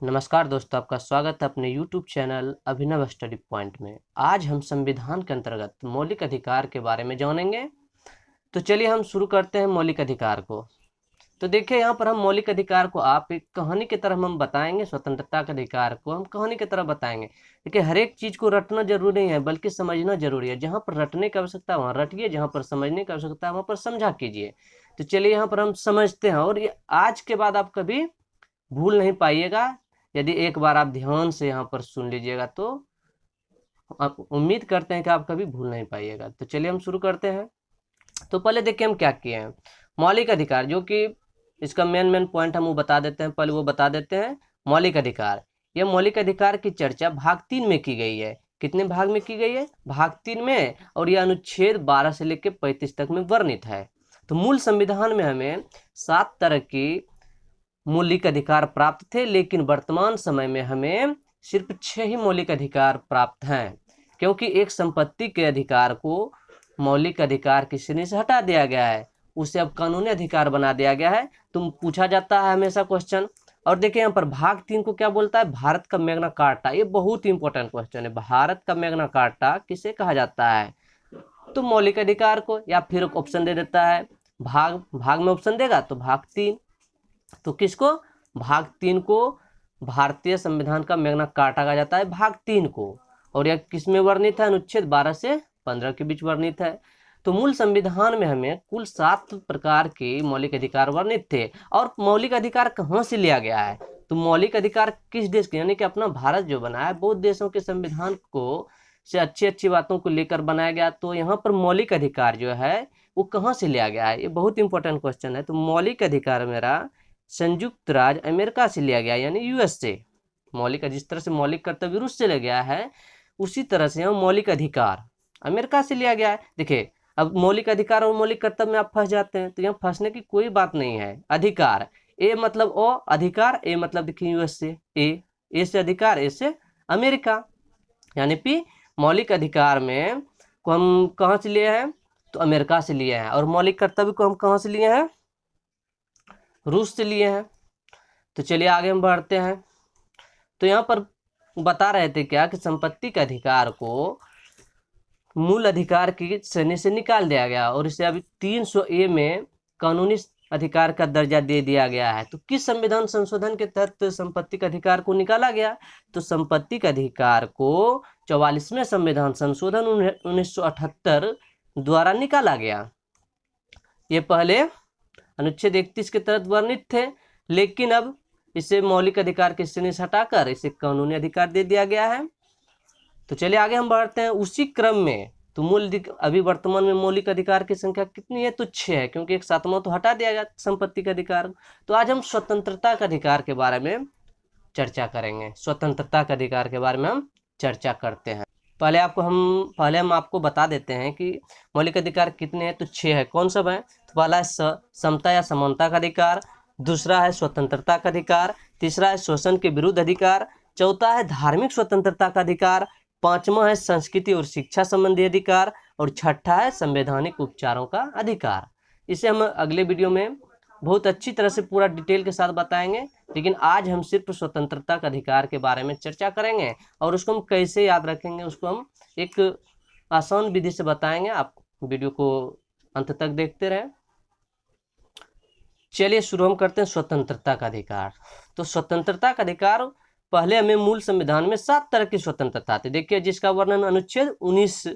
नमस्कार दोस्तों, आपका स्वागत है अपने YouTube चैनल अभिनव स्टडी पॉइंट में। आज हम संविधान के अंतर्गत मौलिक अधिकार के बारे में जानेंगे। तो चलिए हम शुरू करते हैं मौलिक अधिकार को। तो देखिए, यहाँ पर हम मौलिक अधिकार को आप एक कहानी की तरह हम बताएंगे। स्वतंत्रता के अधिकार को हम कहानी की तरह बताएंगे। देखिए, हर एक चीज़ को रटना जरूरी नहीं है, बल्कि समझना जरूरी है। जहाँ पर रटने की आवश्यकता है वहाँ रटिए, जहाँ पर समझने की आवश्यकता है वहाँ पर समझा कीजिए। तो चलिए यहाँ पर हम समझते हैं, और ये आज के बाद आप कभी भूल नहीं पाइएगा। यदि एक बार आप ध्यान से यहाँ पर सुन लीजिएगा तो आप उम्मीद करते हैं कि आप कभी भूल नहीं पाइएगा। तो चलिए हम शुरू करते हैं। तो पहले देखिए हम क्या किए हैं। मौलिक अधिकार, जो कि इसका मेन पॉइंट हम वो बता देते हैं। पहले वो बता देते हैं मौलिक अधिकार। यह मौलिक अधिकार की चर्चा भाग 3 में की गई है। कितने भाग में की गई है? भाग 3 में। और यह अनुच्छेद 12 से लेकर 35 तक में वर्णित है। तो मूल संविधान में हमें 7 तरह की मौलिक अधिकार प्राप्त थे, लेकिन वर्तमान समय में हमें सिर्फ 6 ही मौलिक अधिकार प्राप्त हैं, क्योंकि एक संपत्ति के अधिकार को मौलिक अधिकार की श्रेणी से हटा दिया गया है। उसे अब कानूनी अधिकार बना दिया गया है। तो पूछा जाता है हमेशा क्वेश्चन। और देखिए यहाँ पर भाग 3 को क्या बोलता है? भारत का मैग्ना कार्टा। ये बहुत ही इंपॉर्टेंट क्वेश्चन है। भारत का मैग्ना कार्टा किसे कहा जाता है? तो मौलिक अधिकार को। या फिर ऑप्शन दे देता है, भाग भाग में ऑप्शन देगा तो भाग 3। तो किसको? भाग 3 को भारतीय संविधान का मैग्ना कार्टा कहा जाता है, भाग 3 को। और यह किस में वर्णित है? अनुच्छेद 12 से 15 के बीच वर्णित है। तो मूल संविधान में हमें कुल 7 प्रकार के मौलिक अधिकार वर्णित थे। और मौलिक अधिकार कहाँ से लिया गया है? तो मौलिक अधिकार किस देश के, यानी कि अपना भारत जो बना है, बहुत देशों के संविधान को से अच्छी अच्छी बातों को लेकर बनाया गया। तो यहाँ पर मौलिक अधिकार जो है वो कहाँ से लिया गया है? ये बहुत इंपॉर्टेंट क्वेश्चन है। तो मौलिक अधिकार मेरा संयुक्त राज्य अमेरिका से लिया गया, यानी यूएस से। मौलिक, जिस तरह से मौलिक कर्तव्य रूस से लिया गया है, उसी तरह से यहाँ मौलिक अधिकार अमेरिका से लिया गया है। देखिए, अब मौलिक अधिकार और मौलिक कर्तव्य में आप फंस जाते हैं, तो यहाँ फंसने की कोई बात नहीं है। अधिकार, ए मतलब ओ, अधिकार ए मतलब देखिए यूएस से, ए से अधिकार, ए से अमेरिका। यानी कि मौलिक अधिकार में को हम कहाँ से लिए हैं? तो अमेरिका से लिए हैं। और मौलिक कर्तव्य को हम कहाँ से लिए हैं? रूस से लिए हैं। तो चलिए आगे हम बढ़ते हैं। तो यहाँ पर बता रहे थे क्या कि संपत्ति के अधिकार को मूल अधिकार की श्रेणी से निकाल दिया गया, और इसे अभी 300A में कानूनी अधिकार का दर्जा दे दिया गया है। तो किस संविधान संशोधन के तहत संपत्ति के अधिकार को निकाला गया? तो संपत्ति के अधिकार को 44वें संविधान संशोधन 1978 द्वारा निकाला गया। ये पहले अनुच्छेद 31 के तहत वर्णित थे, लेकिन अब इसे मौलिक अधिकार की श्रेणी से हटाकर इसे कानूनी अधिकार दे दिया गया है। तो चलिए आगे हम बढ़ते हैं उसी क्रम में। तो अभी वर्तमान में मौलिक अधिकार की संख्या कितनी है? तो 6 है, क्योंकि एक 7वां तो हटा दिया गया संपत्ति का अधिकार। तो आज हम स्वतंत्रता का अधिकार के बारे में चर्चा करेंगे। स्वतंत्रता के अधिकार के बारे में हम चर्चा करते हैं। पहले हम आपको बता देते हैं कि मौलिक अधिकार कितने हैं। तो 6 है। कौन सब है? तो पहला है समता या समानता का अधिकार, दूसरा है स्वतंत्रता का अधिकार, तीसरा है शोषण के विरुद्ध अधिकार, चौथा है धार्मिक स्वतंत्रता का अधिकार, पांचवा है संस्कृति और शिक्षा संबंधी अधिकार, और छठा है संवैधानिक उपचारों का अधिकार। इसे हम अगले वीडियो में बहुत अच्छी तरह से पूरा डिटेल के साथ बताएंगे, लेकिन आज हम सिर्फ स्वतंत्रता का अधिकार के बारे में चर्चा करेंगे। और उसको हम कैसे याद रखेंगे उसको हम एक आसान विधि से बताएंगे। आप वीडियो को अंत तक देखते रहें। चलिए शुरू हम करते हैं स्वतंत्रता का अधिकार। तो स्वतंत्रता का अधिकार, पहले हमें मूल संविधान में 7 तरह की स्वतंत्रता थी। देखिए, जिसका वर्णन अनुच्छेद 19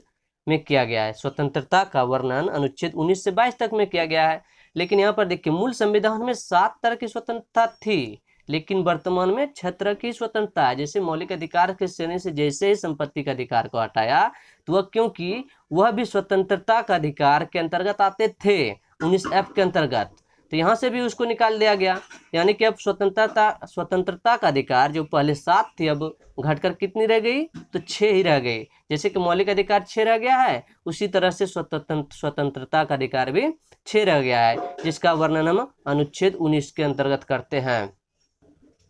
में किया गया है। स्वतंत्रता का वर्णन अनुच्छेद 19 से 22 तक में किया गया है। लेकिन यहाँ पर देखिए, मूल संविधान में 7 तरह की स्वतंत्रता थी, लेकिन वर्तमान में 6 तरह की स्वतंत्रता है। जैसे मौलिक अधिकार के श्रेणी से जैसे ही संपत्ति का अधिकार को हटाया, तो वह क्योंकि वह भी स्वतंत्रता का अधिकार के अंतर्गत आते थे, 19F के अंतर्गत, तो यहाँ से भी उसको निकाल दिया गया। यानी कि अब स्वतंत्रता का अधिकार जो पहले 7 थी, अब घटकर कितनी रह गई? तो 6 ही रह गई। जैसे कि मौलिक अधिकार 6 रह गया है, उसी तरह से स्वतंत्रता का अधिकार भी 6 रह गया है, जिसका वर्णन हम अनुच्छेद 19 के अंतर्गत करते हैं।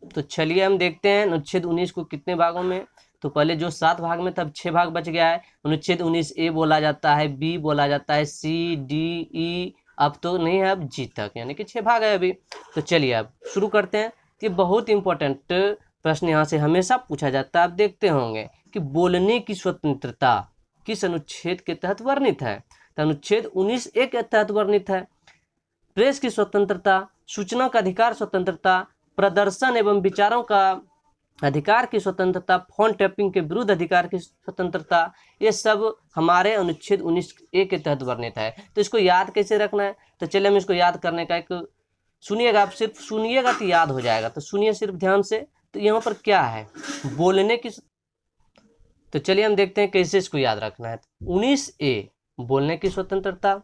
तो चलिए हम देखते हैं अनुच्छेद 19 को कितने भागों में। तो पहले जो 7 भाग में तब 6 भाग बच गया है। अनुच्छेद 19A बोला जाता है, B बोला जाता है, C, D, E, अब तो नहीं है, अब G तक, यानी कि 6 भाग है अभी। तो चलिए अब शुरू करते हैं। ये बहुत इंपॉर्टेंट प्रश्न यहाँ से हमेशा पूछा जाता है, आप देखते होंगे कि बोलने की स्वतंत्रता किस अनुच्छेद के तहत वर्णित है, तो अनुच्छेद 19A के तहत वर्णित है। प्रेस की स्वतंत्रता, सूचना का अधिकार स्वतंत्रता, प्रदर्शन एवं विचारों का अधिकार की स्वतंत्रता, फोन टैपिंग के विरुद्ध अधिकार की स्वतंत्रता, ये सब हमारे अनुच्छेद 19A के तहत वर्णित है। तो इसको याद कैसे रखना है, तो चलिए हम इसको याद करने का एक सुनिएगा, आप सिर्फ सुनिएगा तो याद हो जाएगा। तो सुनिए सिर्फ ध्यान से। तो यहाँ पर क्या है, बोलने की, तो चलिए हम देखते हैं कैसे इसको याद रखना है। 19A बोलने की स्वतंत्रता,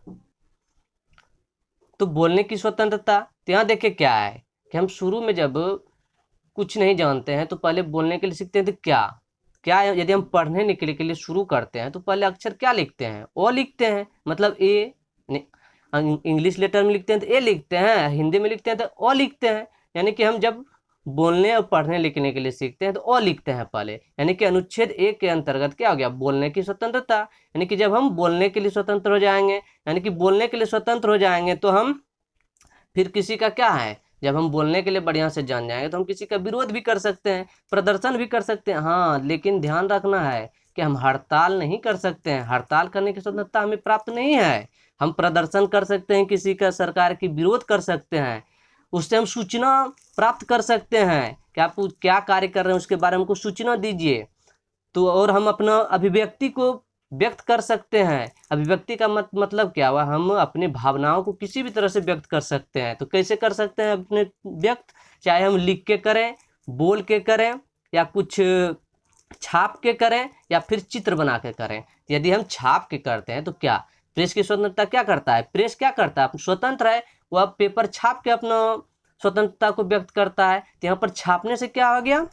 तो बोलने की स्वतंत्रता, तो यहाँ देखिए क्या है कि हम शुरू में जब कुछ नहीं जानते हैं तो पहले बोलने के लिए सीखते हैं। तो क्या क्या यदि हम पढ़ने लिखने के लिए शुरू करते हैं तो पहले अक्षर क्या लिखते हैं, ओ लिखते हैं, मतलब ए। इंग्लिश लेटर में लिखते हैं तो ए लिखते हैं, हिंदी में लिखते हैं तो ओ लिखते हैं। यानी कि हम जब बोलने और पढ़ने लिखने के लिए सीखते हैं तो ओ लिखते हैं पहले। यानी कि अनुच्छेद 1 के अंतर्गत क्या हो गया, बोलने की स्वतंत्रता। यानी कि जब हम बोलने के लिए स्वतंत्र हो जाएंगे, यानी कि बोलने के लिए स्वतंत्र हो जाएंगे तो हम फिर किसी का क्या है, जब हम बोलने के लिए बढ़िया से जान जाएंगे तो हम किसी का विरोध भी कर सकते हैं, प्रदर्शन भी कर सकते हैं। हाँ, लेकिन ध्यान रखना है कि हम हड़ताल नहीं कर सकते हैं, हड़ताल करने की स्वतंत्रता हमें प्राप्त नहीं है। हम प्रदर्शन कर सकते हैं, किसी का सरकार की विरोध कर सकते हैं, उससे हम सूचना प्राप्त कर सकते हैं कि आप क्या कार्य कर रहे हैं उसके बारे में हमको सूचना दीजिए। तो और हम अपना अभिव्यक्ति को व्यक्त कर सकते हैं। अभिव्यक्ति का मतलब क्या हुआ, हम अपने भावनाओं को किसी भी तरह से व्यक्त कर सकते हैं। तो कैसे कर सकते हैं अपने व्यक्त, चाहे हम लिख के करें, बोल के करें, या कुछ छाप के करें, या फिर चित्र बना के करें। यदि हम छाप के करते हैं तो क्या, प्रेस की स्वतंत्रता क्या करता है, प्रेस क्या करता है, स्वतंत्र है, वह पेपर छाप के अपना स्वतंत्रता को व्यक्त करता है। तो यहाँ पर छापने से क्या हो गया,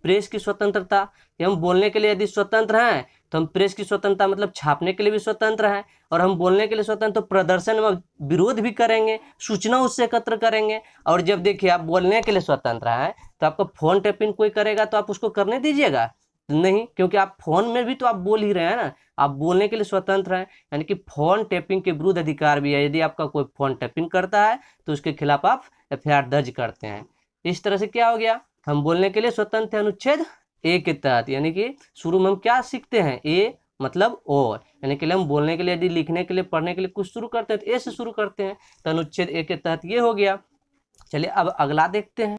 प्रेस की स्वतंत्रता। हम बोलने के लिए यदि स्वतंत्र हैं तो हम प्रेस की स्वतंत्रता मतलब छापने के लिए भी स्वतंत्र हैं, और हम बोलने के लिए स्वतंत्र तो प्रदर्शन व विरोध भी करेंगे, सूचना उससे एकत्र करेंगे। और जब देखिए आप बोलने के लिए स्वतंत्र हैं तो आपका फोन टैपिंग कोई करेगा तो आप उसको करने दीजिएगा नहीं, क्योंकि आप फोन में भी तो आप बोल ही रहे हैं ना, आप बोलने के लिए स्वतंत्र हैं। यानी कि फोन टैपिंग के विरुद्ध अधिकार भी है, यदि आपका कोई फोन टैपिंग करता है तो उसके खिलाफ आप FIR दर्ज करते हैं। इस तरह से क्या हो गया, हम बोलने के लिए स्वतंत्र है अनुच्छेद 1 के तहत। यानी कि शुरू में हम क्या सीखते हैं, ए मतलब और, यानी कि हम बोलने के लिए यदि लिखने के लिए पढ़ने के लिए कुछ शुरू करते हैं तो ए से शुरू करते हैं। तो अनुच्छेद 1 के तहत ये हो गया। चलिए अब अगला देखते हैं।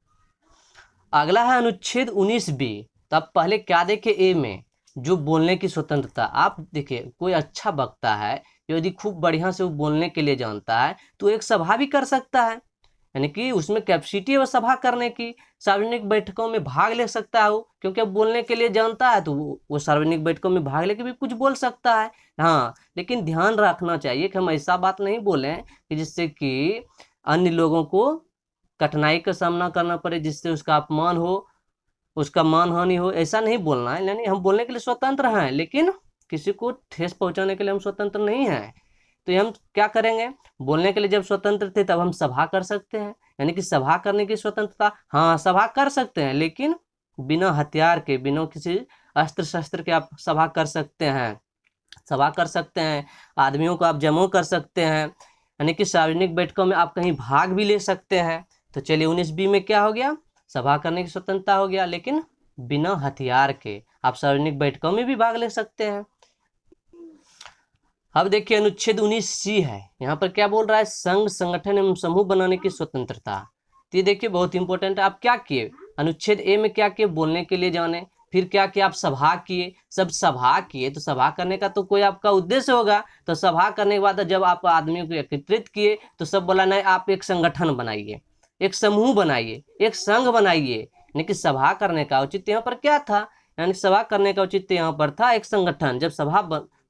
अगला है अनुच्छेद 19B। तो आप पहले क्या देखें, ए में जो बोलने की स्वतंत्रता, आप देखिए कोई अच्छा वक्ता है यदि खूब बढ़िया से वो बोलने के लिए जानता है तो एक सभा भी कर सकता है, यानी कि उसमें कैपेसिटी है वो सभा करने की, सार्वजनिक बैठकों में भाग ले सकता है वो, क्योंकि अब बोलने के लिए जानता है तो वो सार्वजनिक बैठकों में भाग लेके भी कुछ बोल सकता है। हाँ, लेकिन ध्यान रखना चाहिए कि हम ऐसा बात नहीं बोलें कि जिससे कि अन्य लोगों को कठिनाई का सामना करना पड़े, जिससे उसका अपमान हो, उसका मानहानि हो, ऐसा नहीं बोलना है। यानी हम बोलने के लिए स्वतंत्र हैं लेकिन किसी को ठेस पहुंचाने के लिए हम स्वतंत्र नहीं हैं। तो हम क्या करेंगे, बोलने के लिए जब स्वतंत्र थे तब हम सभा कर सकते हैं, यानी कि सभा करने की स्वतंत्रता। हाँ, सभा कर सकते हैं लेकिन बिना हथियार के, बिना किसी अस्त्र शस्त्र के आप सभा कर सकते हैं, सभा कर सकते हैं, आदमियों को आप जमा कर सकते हैं, यानी कि सार्वजनिक बैठकों में आप कहीं भाग भी ले सकते हैं। तो चलिए 19B में क्या हो गया, सभा करने की स्वतंत्रता हो गया, लेकिन बिना हथियार के आप सार्वजनिक बैठकों में भी भाग ले सकते हैं। अब देखिए अनुच्छेद 19C है, यहाँ पर क्या बोल रहा है, संघ संगठन एवं समूह बनाने की स्वतंत्रता। तो ये देखिए बहुत इंपॉर्टेंट है। आप क्या किए, अनुच्छेद A में क्या किए, बोलने के लिए जाने, फिर क्या किया, आप सभा किए। सब सभा किए तो सभा करने का तो कोई आपका उद्देश्य होगा, तो सभा करने के बाद जब आप आदमियों को एकत्रित किए तो सब बोला नहीं, आप एक संगठन बनाइए, एक समूह बनाइए, एक संघ बनाइए। यानी कि सभा करने का औचित्य यहाँ पर क्या था, यानी सभा करने का औचित्य यहाँ पर था एक संगठन। जब सभा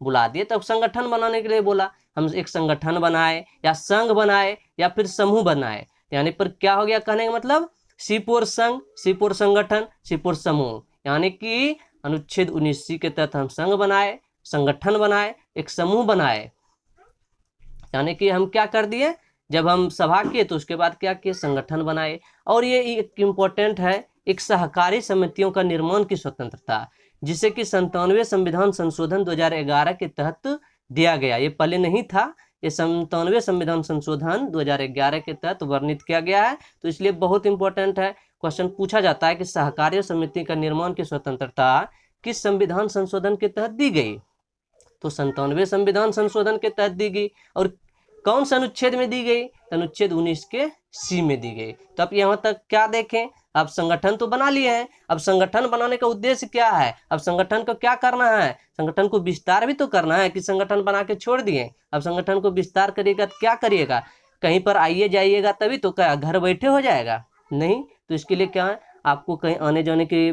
बुला दिए तब संगठन बनाने के लिए बोला, हम एक संगठन बनाए या संघ बनाए या फिर समूह बनाए। यानी पर क्या हो गया, कहने का मतलब सिपोर संघ, सिपोर संगठन, सिपोर समूह। यानी कि अनुच्छेद 19C के तहत हम संघ बनाए, संगठन बनाए, एक समूह बनाए। यानी कि हम क्या कर दिए, जब हम सभा किए तो उसके बाद क्या किए, संगठन बनाए। और ये एक इम्पोर्टेंट है, एक सहकारी समितियों का निर्माण की स्वतंत्रता, जिसे कि 97वें संविधान संशोधन 2011 के तहत दिया गया। ये पहले नहीं था, ये 97वें संविधान संशोधन 2011 के तहत वर्णित किया गया है, तो इसलिए बहुत इंपॉर्टेंट है। क्वेश्चन पूछा जाता है कि सहकार्य समिति का निर्माण की स्वतंत्रता किस संविधान संशोधन के तहत दी गई? तो 97वें संविधान संशोधन के तहत दी गई। और कौन सा अनुच्छेद में दी गई? अनुच्छेद 19 के सी में दी गई। तो अब यहाँ तक क्या देखें, अब संगठन तो बना लिए हैं। अब संगठन बनाने का उद्देश्य क्या है? अब संगठन को क्या करना है? संगठन को विस्तार भी तो करना है कि संगठन बना के छोड़ दिए। अब संगठन को विस्तार करिएगा तो क्या करिएगा? कहीं पर आइए जाइएगा तभी तो, क्या घर बैठे हो जाएगा? नहीं। तो इसके लिए क्या है, आपको कहीं आने जाने की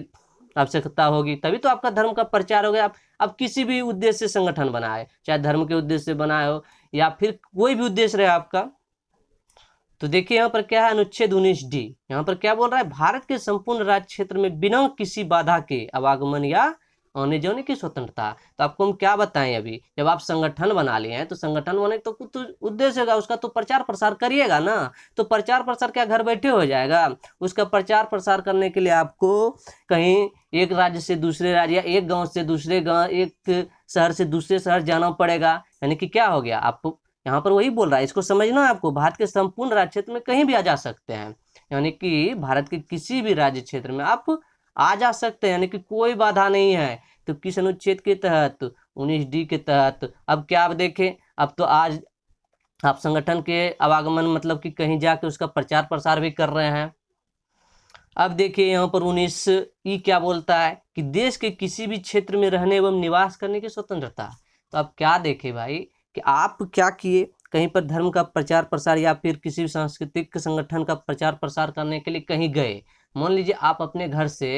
आवश्यकता होगी, तभी तो आपका धर्म का प्रचार हो गया। अब किसी भी उद्देश्य से संगठन बनाए, चाहे धर्म के उद्देश्य से बनाए हो या फिर कोई भी उद्देश्य रहे आपका। तो देखिए यहाँ पर क्या है, अनुच्छेद 19D यहाँ पर क्या बोल रहा है, भारत के संपूर्ण राज्य क्षेत्र में बिना किसी बाधा के आवागमन या आने जाने की स्वतंत्रता। तो आपको हम क्या बताएं, अभी जब आप संगठन बना लिए हैं तो संगठन बनाने तो कुछ उद्देश्य होगा, उसका तो प्रचार प्रसार करिएगा ना। तो प्रचार प्रसार क्या घर बैठे हो जाएगा? उसका प्रचार प्रसार करने के लिए आपको कहीं एक राज्य से दूसरे राज्य या एक गांव से दूसरे गांव, एक शहर से दूसरे शहर जाना पड़ेगा। यानी कि क्या हो गया, आपको यहाँ पर वही बोल रहा है, इसको समझना है आपको। भारत के संपूर्ण राज्य क्षेत्र में कहीं भी आ जा सकते हैं, यानी कि भारत के किसी भी राज्य क्षेत्र में आप आ जा सकते हैं, यानी कि कोई बाधा नहीं है। तो किस अनुच्छेद के तहत? 19D के तहत। अब क्या आप देखें, अब तो आज आप संगठन के आवागमन मतलब कि कहीं जाके उसका प्रचार प्रसार भी कर रहे हैं। अब देखिए यहाँ पर 19E क्या बोलता है कि देश के किसी भी क्षेत्र में रहने एवं निवास करने की स्वतंत्रता। तो अब क्या देखे भाई कि आप क्या किए, कहीं पर धर्म का प्रचार प्रसार या फिर किसी भी सांस्कृतिक संगठन का प्रचार प्रसार करने के लिए कहीं गए। मान लीजिए आप अपने घर से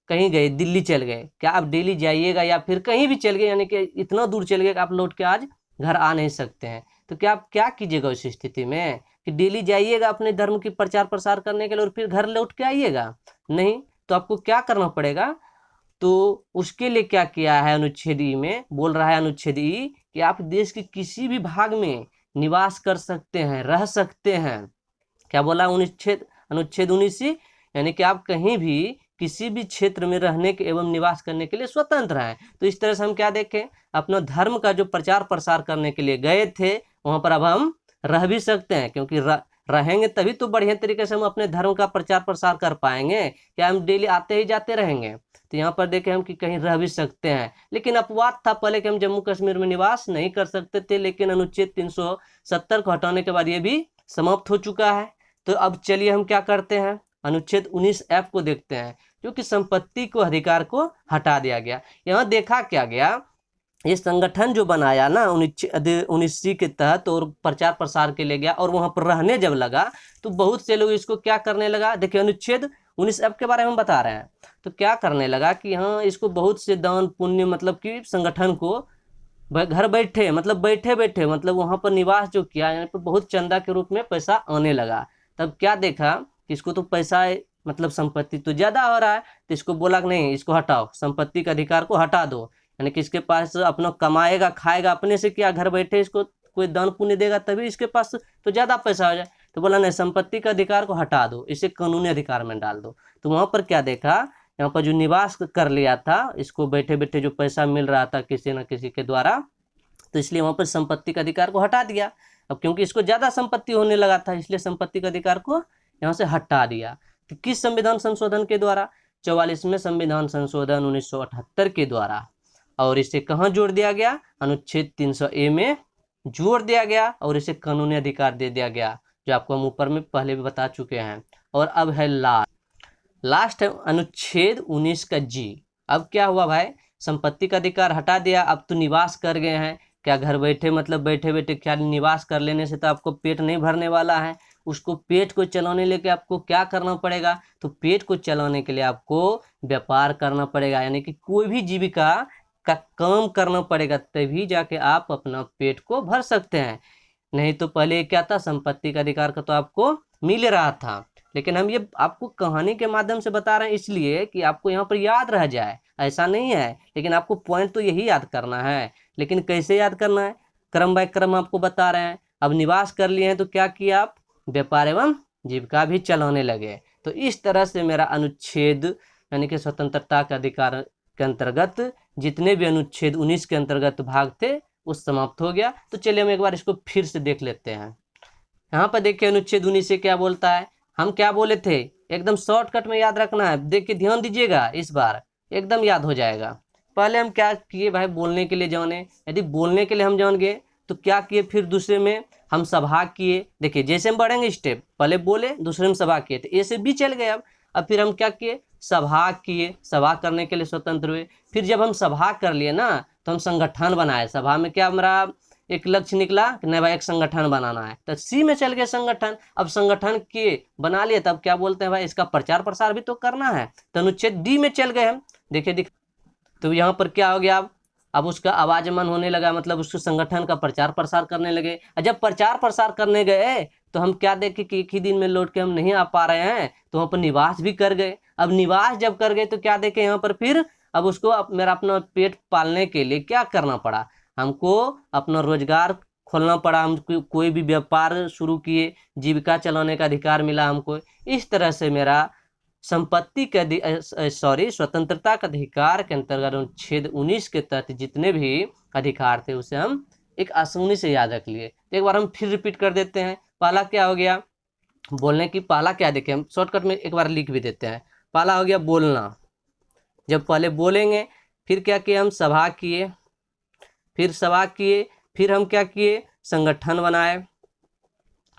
कहीं गए, दिल्ली चल गए, क्या आप डेली जाइएगा या फिर कहीं भी चल गए, यानी कि इतना दूर चल गए कि आप लौट के आज घर आ नहीं सकते हैं। तो क्या आप क्या कीजिएगा उस स्थिति में कि डेली जाइएगा अपने धर्म की प्रचार प्रसार करने के लिए और फिर घर लौट के आइएगा? नहीं। तो आपको क्या करना पड़ेगा? तो उसके लिए क्या किया है, अनुच्छेद ई में बोल रहा है, अनुच्छेद ई कि आप देश के किसी भी भाग में निवास कर सकते हैं, रह सकते हैं। क्या बोला अनुच्छेद 19, यानी कि आप कहीं भी किसी भी क्षेत्र में रहने के एवं निवास करने के लिए स्वतंत्र हैं। तो इस तरह से हम क्या देखें, अपना धर्म का जो प्रचार प्रसार करने के लिए गए थे वहां पर अब हम रह भी सकते हैं, क्योंकि रहेंगे तभी तो बढ़िया तरीके से हम अपने धर्म का प्रचार प्रसार कर पाएंगे। क्या हम डेली आते ही जाते रहेंगे? तो यहाँ पर देखें हम कि कहीं रह भी सकते हैं। लेकिन अपवाद था पहले कि हम जम्मू कश्मीर में निवास नहीं कर सकते थे, लेकिन अनुच्छेद 370 को हटाने के बाद ये भी समाप्त हो चुका है। तो अब चलिए हम क्या करते हैं, अनुच्छेद 19F को देखते हैं, जो कि संपत्ति को अधिकार को हटा दिया गया। यहाँ देखा क्या गया, ये संगठन जो बनाया ना 19C के तहत और प्रचार प्रसार के लिए गया और वहां पर रहने जब लगा तो बहुत से लोग इसको क्या करने लगा। देखिए अनुच्छेद 19F के बारे में बता रहे हैं, तो क्या करने लगा कि हाँ इसको बहुत से दान पुण्य मतलब कि संगठन को घर बैठे मतलब वहां पर निवास जो किया, यहाँ पर बहुत चंदा के रूप में पैसा आने लगा। तब क्या देखा कि इसको तो पैसा मतलब संपत्ति तो ज्यादा हो रहा है, तो इसको बोला कि नहीं, इसको हटाओ, संपत्ति का अधिकार को हटा दो। यानी कि इसके पास अपना कमाएगा खाएगा अपने से, क्या घर बैठे इसको कोई दान पुण्य देगा तभी इसके पास तो ज्यादा पैसा हो जाए। तो बोला नहीं, संपत्ति का अधिकार को हटा दो, इसे कानूनी अधिकार में डाल दो। तो वहां पर क्या देखा, यहाँ पर जो निवास कर लिया था, इसको बैठे बैठे जो पैसा मिल रहा था किसी न किसी के द्वारा, तो इसलिए वहां पर संपत्ति का अधिकार को हटा दिया। अब क्योंकि इसको ज्यादा संपत्ति होने लगा था, इसलिए संपत्ति का अधिकार को यहाँ से हटा दिया। तो किस संविधान संशोधन के द्वारा? 44वें संविधान संशोधन 1978 के द्वारा। और इसे कहाँ जोड़ दिया गया? अनुच्छेद 300A में जोड़ दिया गया और इसे कानूनी अधिकार दे दिया गया, जो आपको हम ऊपर में पहले भी बता चुके हैं। और अब है लास्ट है अनुच्छेद 19 का G। अब क्या हुआ भाई, संपत्ति का अधिकार हटा दिया, अब तो निवास कर गए हैं, क्या घर बैठे मतलब बैठे बैठे क्या निवास कर लेने से तो आपको पेट नहीं भरने वाला है। उसको पेट को चलाने लेके आपको क्या करना पड़ेगा, तो पेट को चलाने के लिए आपको व्यापार करना पड़ेगा, यानी कि कोई भी जीविका का काम करना पड़ेगा, तभी जाके आप अपना पेट को भर सकते हैं। नहीं तो पहले क्या था, संपत्ति का अधिकार का तो आपको मिल रहा था। लेकिन हम ये आपको कहानी के माध्यम से बता रहे हैं इसलिए कि आपको यहाँ पर याद रह जाए, ऐसा नहीं है। लेकिन आपको पॉइंट तो यही याद करना है, लेकिन कैसे याद करना है, क्रम बाय क्रम आपको बता रहे हैं। अब निवास कर लिए हैं तो क्या किया, आप व्यापार एवं जीविका भी चलाने लगे। तो इस तरह से मेरा अनुच्छेद यानी कि स्वतंत्रता के अधिकार के अंतर्गत जितने भी अनुच्छेद 19 के अंतर्गत भाग थे वो समाप्त हो गया। तो चलिए हम एक बार इसको फिर से देख लेते हैं। यहाँ पर देखिए अनुच्छेद 19 से क्या बोलता है, हम क्या बोले थे, एकदम शॉर्टकट में याद रखना है, देख के ध्यान दीजिएगा, इस बार एकदम याद हो जाएगा। पहले हम क्या किए भाई, बोलने के लिए जाने, यदि बोलने के लिए हम जान गए तो क्या किए, फिर दूसरे में हम सभा किए। देखिए जैसे हम बढ़ेंगे स्टेप, पहले बोले दूसरे में सभा किए, तो ए से बी चल गए। अब फिर हम क्या किए, सभा किए, सभा करने के लिए स्वतंत्र हुए। फिर जब हम सभा कर लिए ना तो हम संगठन बनाए। सभा में क्या हमारा एक लक्ष्य निकला कि नहीं भाई एक संगठन बनाना है, तो सी में चल गए संगठन। अब संगठन के बना लिए, तब क्या बोलते हैं भाई इसका प्रचार प्रसार भी तो करना है, तो अनुच्छेद डी में चल गए हम। देखिए तो यहाँ पर क्या हो गया, अब उसका आवाजमान होने लगा, मतलब उसके संगठन का प्रचार प्रसार करने लगे। और जब प्रचार प्रसार करने गए तो हम क्या देखे कि एक ही दिन में लौट के हम नहीं आ पा रहे हैं, तो वहाँ पर निवास भी कर गए। अब निवास जब कर गए तो क्या देखे यहाँ पर, फिर अब उसको मेरा अपना पेट पालने के लिए क्या करना पड़ा, हमको अपना रोजगार खोलना पड़ा, हम कोई भी व्यापार शुरू किए, जीविका चलाने का अधिकार मिला हमको। इस तरह से मेरा संपत्ति के स्वतंत्रता का अधिकार के अंतर्गत अनुच्छेद 19 के तहत जितने भी अधिकार थे उसे हम एक आसानी से याद रख लिए। एक बार हम फिर रिपीट कर देते हैं। पहला क्या हो गया, बोलने की, पहला क्या देखें हम शॉर्टकट में एक बार लिख भी देते हैं। पहला हो गया बोलना, जब पहले बोलेंगे, फिर क्या किए हम सभा किए, फिर सभा किए, फिर हम क्या किए संगठन बनाए,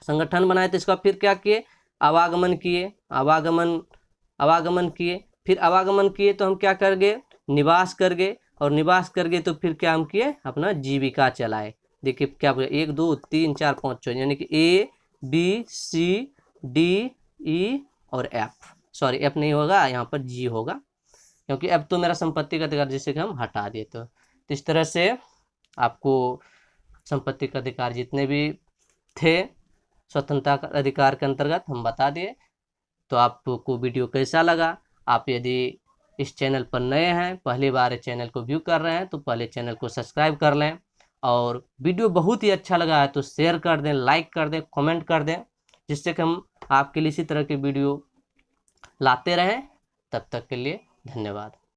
संगठन बनाए तो इसका फिर क्या किए आवागमन किए, आवागमन किए, फिर आवागमन किए तो हम क्या कर गए निवास कर गए, और निवास कर गए तो फिर क्या हम किए अपना जीविका चलाए। देखिए क्या बोले 1 2 3 4 5 6, यानी कि A B C D E और एफ, सॉरी एफ नहीं होगा यहाँ पर जी होगा, क्योंकि अब तो मेरा संपत्ति का अधिकार जिसे कि हम हटा दिए। तो इस तरह से आपको संपत्ति का अधिकार जितने भी थे स्वतंत्रता का अधिकार के अंतर्गत हम बता दिए। तो आपको वीडियो कैसा लगा, आप यदि इस चैनल पर नए हैं, पहली बार इस चैनल को व्यू कर रहे हैं, तो पहले चैनल को सब्सक्राइब कर लें, और वीडियो बहुत ही अच्छा लगा है तो शेयर कर दें, लाइक कर दें, कमेंट कर दें, जिससे कि हम आपके लिए इसी तरह की वीडियो लाते रहें। तब तक के लिए धन्यवाद।